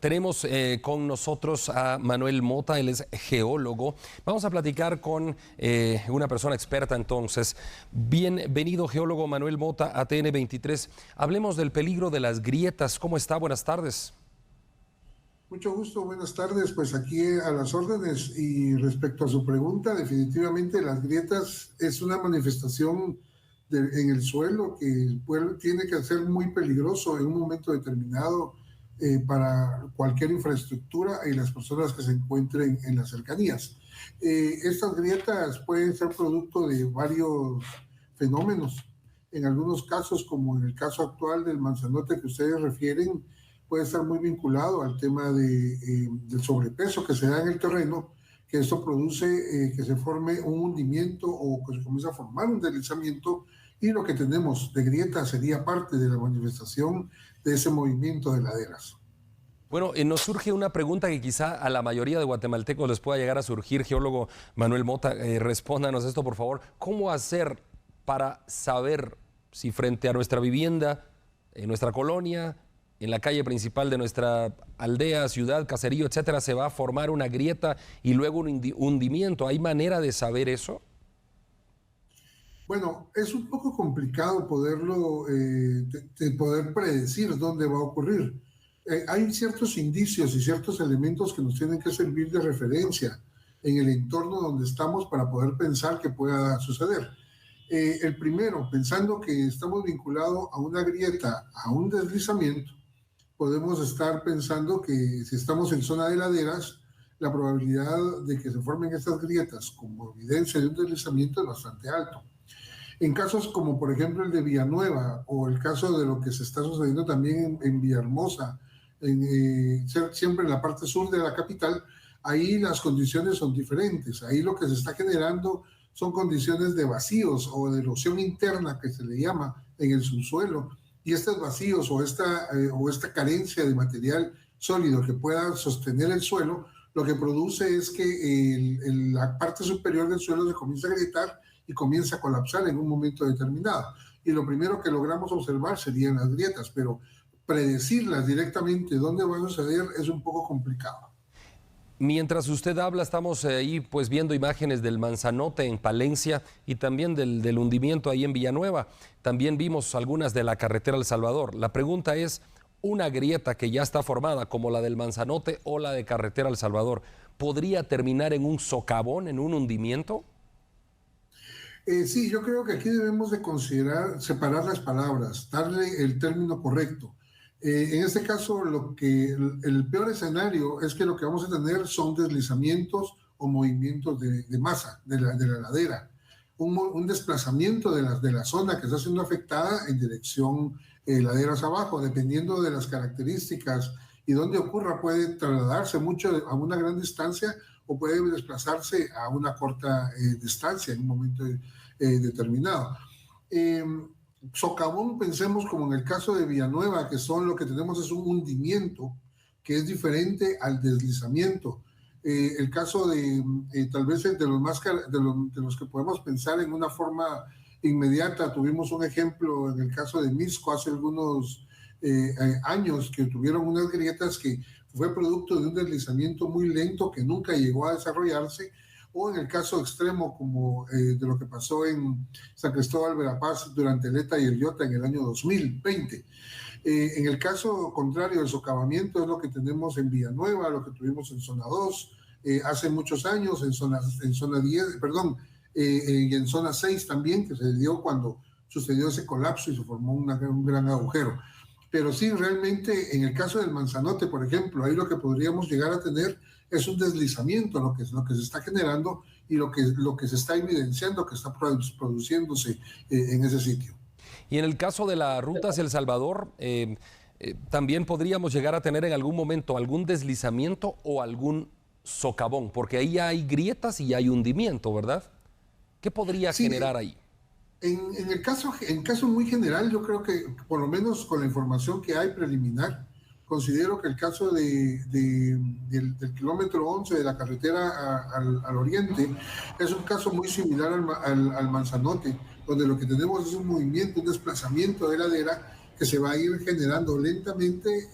Tenemos con nosotros a Manuel Mota, él es geólogo. Vamos a platicar con una persona experta entonces. Bienvenido, geólogo Manuel Mota, a TN23. Hablemos del peligro de las grietas. ¿Cómo está? Buenas tardes. Mucho gusto, buenas tardes. Pues aquí a las órdenes. Y respecto a su pregunta, definitivamente las grietas es una manifestación en el suelo que tiene que ser muy peligroso en un momento determinado para cualquier infraestructura y las personas que se encuentren en las cercanías. Estas grietas pueden ser producto de varios fenómenos. En algunos casos, como en el caso actual del Manzanote que ustedes refieren, puede estar muy vinculado al tema del sobrepeso que se da en el terreno, que esto produce que se forme un hundimiento o que se comience a formar un deslizamiento, y lo que tenemos de grieta sería parte de la manifestación de ese movimiento de laderas. Bueno, nos surge una pregunta que quizá a la mayoría de guatemaltecos les pueda llegar a surgir. Geólogo Manuel Mota, respóndanos esto, por favor. ¿Cómo hacer para saber si frente a nuestra vivienda, en nuestra colonia, en la calle principal de nuestra aldea, ciudad, caserío, etcétera, se va a formar una grieta y luego un hundimiento? ¿Hay manera de saber eso? Bueno, es un poco complicado poderlo, poder predecir dónde va a ocurrir. Hay ciertos indicios y ciertos elementos que nos tienen que servir de referencia en el entorno donde estamos para poder pensar que pueda suceder. El primero, pensando que estamos vinculados a una grieta, a un deslizamiento, podemos estar pensando que si estamos en zona de laderas, la probabilidad de que se formen estas grietas como evidencia de un deslizamiento es bastante alto. En casos como por ejemplo el de Villanueva o el caso de lo que se está sucediendo también en Villahermosa, siempre en la parte sur de la capital, ahí las condiciones son diferentes. Ahí lo que se está generando son condiciones de vacíos o de erosión interna que se le llama en el subsuelo, y estos vacíos o esta carencia de material sólido que pueda sostener el suelo, lo que produce es que la parte superior del suelo se comienza a agrietar y comienza a colapsar en un momento determinado. Y lo primero que logramos observar serían las grietas, pero predecirlas directamente dónde van a suceder es un poco complicado. Mientras usted habla, estamos ahí pues viendo imágenes del Manzanote en Palencia y también del hundimiento ahí en Villanueva. También vimos algunas de la carretera El Salvador. La pregunta es, una grieta que ya está formada, como la del Manzanote o la de carretera El Salvador, ¿podría terminar en un socavón, en un hundimiento? Sí, yo creo que aquí debemos de considerar, separar las palabras, darle el término correcto. En este caso, el peor escenario es que lo que vamos a tener son deslizamientos o movimientos de masa de la ladera, un desplazamiento de la zona que está siendo afectada en dirección laderas abajo, dependiendo de las características y dónde ocurra. Puede trasladarse mucho a una gran distancia o puede desplazarse a una corta distancia en un momento determinado. Socavón, pensemos como en el caso de Villanueva, que lo que tenemos es un hundimiento que es diferente al deslizamiento. El caso tal vez de los que podemos pensar en una forma inmediata, tuvimos un ejemplo en el caso de Misco hace algunos años, que tuvieron unas grietas que fue producto de un deslizamiento muy lento que nunca llegó a desarrollarse, o en el caso extremo como de lo que pasó en San Cristóbal Verapaz durante el ETA y el IOTA en el año 2020. En el caso contrario, el socavamiento es lo que tenemos en Villanueva, lo que tuvimos en zona 2, hace muchos años, en zona 10, perdón, y en zona 6 también, que se dio cuando sucedió ese colapso y se formó un gran agujero. Pero sí, realmente, en el caso del Manzanote, por ejemplo, ahí lo que podríamos llegar a tener es un deslizamiento, lo que se está generando y lo que se está evidenciando que está produciéndose en ese sitio. Y en el caso de la ruta hacia El Salvador, también podríamos llegar a tener en algún momento algún deslizamiento o algún socavón, porque ahí hay grietas y hay hundimiento, ¿verdad? ¿Qué podría generar ahí? En caso muy general, yo creo que por lo menos con la información que hay preliminar, considero que el caso del kilómetro 11 de la carretera al oriente es un caso muy similar al Manzanote, donde lo que tenemos es un movimiento, un desplazamiento de ladera que se va a ir generando lentamente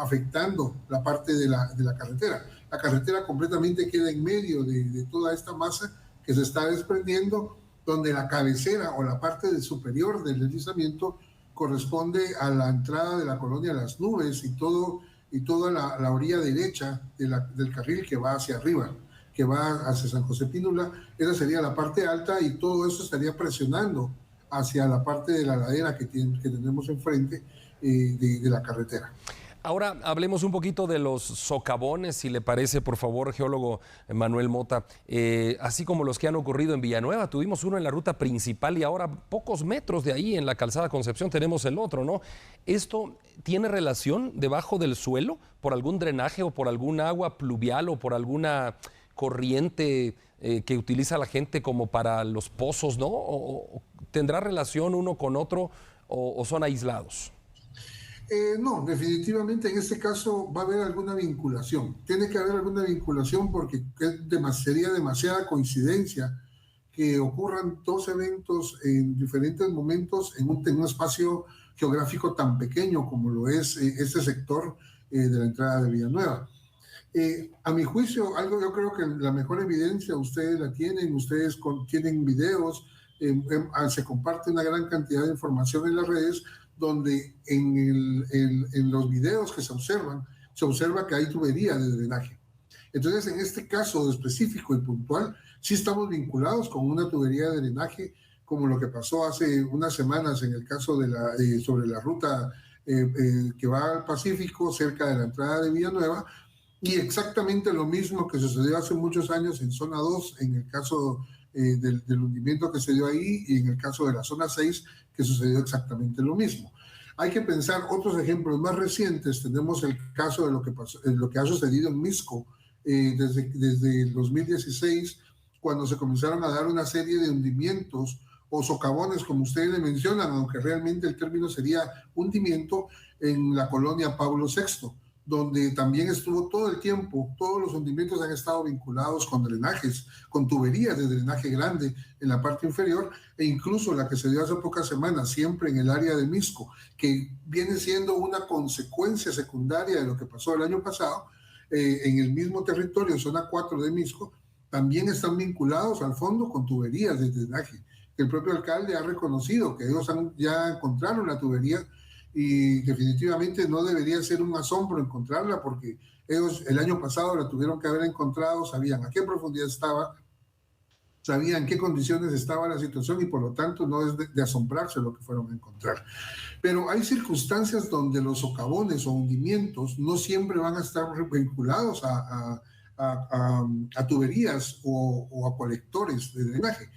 afectando la parte de la carretera. La carretera completamente queda en medio de toda esta masa que se está desprendiendo, donde la cabecera o la parte superior del deslizamiento corresponde a la entrada de la colonia Las Nubes y toda la orilla derecha del carril que va hacia arriba, que va hacia San José Pínula. Esa sería la parte alta y todo eso estaría presionando hacia la parte de la ladera que tenemos enfrente de la carretera. Ahora hablemos un poquito de los socavones, si le parece, por favor, geólogo Manuel Mota. Así como los que han ocurrido en Villanueva, tuvimos uno en la ruta principal y ahora pocos metros de ahí en la calzada Concepción tenemos el otro, ¿no? ¿Esto tiene relación debajo del suelo por algún drenaje o por algún agua pluvial o por alguna corriente que utiliza la gente como para los pozos, ¿no? ¿O tendrá relación uno con otro o son aislados? No, definitivamente en este caso va a haber alguna vinculación. Tiene que haber alguna vinculación porque sería demasiada coincidencia que ocurran dos eventos en diferentes momentos en un espacio geográfico tan pequeño como lo es este sector de la entrada de Villanueva. A mi juicio, yo creo que la mejor evidencia ustedes la tienen, ustedes tienen videos, se comparte una gran cantidad de información en las redes, donde en los videos que se observa que hay tuberías de drenaje. Entonces, en este caso específico y puntual, sí estamos vinculados con una tubería de drenaje, como lo que pasó hace unas semanas en el caso sobre la ruta que va al Pacífico, cerca de la entrada de Villanueva, y exactamente lo mismo que sucedió hace muchos años en zona 2, en el caso del hundimiento que se dio ahí, y en el caso de la zona 6, que sucedió exactamente lo mismo. Hay que pensar otros ejemplos más recientes. Tenemos el caso de lo que ha sucedido en Misco desde el 2016, cuando se comenzaron a dar una serie de hundimientos o socavones, como ustedes le mencionan, aunque realmente el término sería hundimiento, en la colonia Pablo VI, donde también estuvo todo el tiempo, todos los hundimientos han estado vinculados con drenajes, con tuberías de drenaje grande en la parte inferior, e incluso la que se dio hace pocas semanas, siempre en el área de Misco, que viene siendo una consecuencia secundaria de lo que pasó el año pasado, en el mismo territorio, zona 4 de Misco, también están vinculados al fondo con tuberías de drenaje. El propio alcalde ha reconocido que ellos ya encontraron la tubería, y definitivamente no debería ser un asombro encontrarla, porque ellos el año pasado la tuvieron que haber encontrado, sabían a qué profundidad estaba, sabían en qué condiciones estaba la situación, y por lo tanto no es de asombrarse lo que fueron a encontrar. Pero hay circunstancias donde los socavones o hundimientos no siempre van a estar vinculados a tuberías o a colectores de drenaje.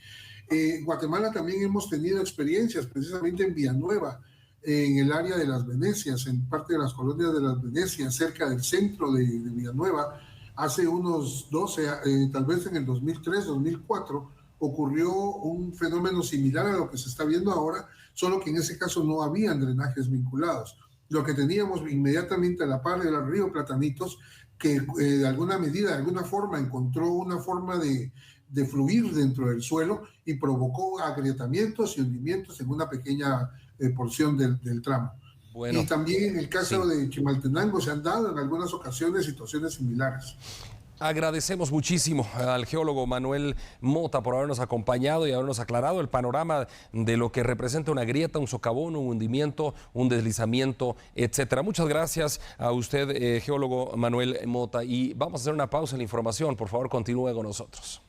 En Guatemala también hemos tenido experiencias, precisamente en Villanueva, en el área de Las Venecias, en parte de las colonias de Las Venecias, cerca del centro de Villanueva. Hace unos 12, tal vez en el 2003, 2004, ocurrió un fenómeno similar a lo que se está viendo ahora, solo que en ese caso no habían drenajes vinculados. Lo que teníamos inmediatamente a la par era el río Platanitos, que de alguna medida, de alguna forma, encontró una forma de fluir dentro del suelo y provocó agrietamientos y hundimientos en una pequeña porción del tramo. Bueno, y también en el caso de Chimaltenango se han dado en algunas ocasiones situaciones similares. Agradecemos muchísimo al geólogo Manuel Mota por habernos acompañado y habernos aclarado el panorama de lo que representa una grieta, un socavón, un hundimiento, un deslizamiento, etcétera. Muchas gracias a usted, geólogo Manuel Mota. Y vamos a hacer una pausa en la información. Por favor, continúe con nosotros.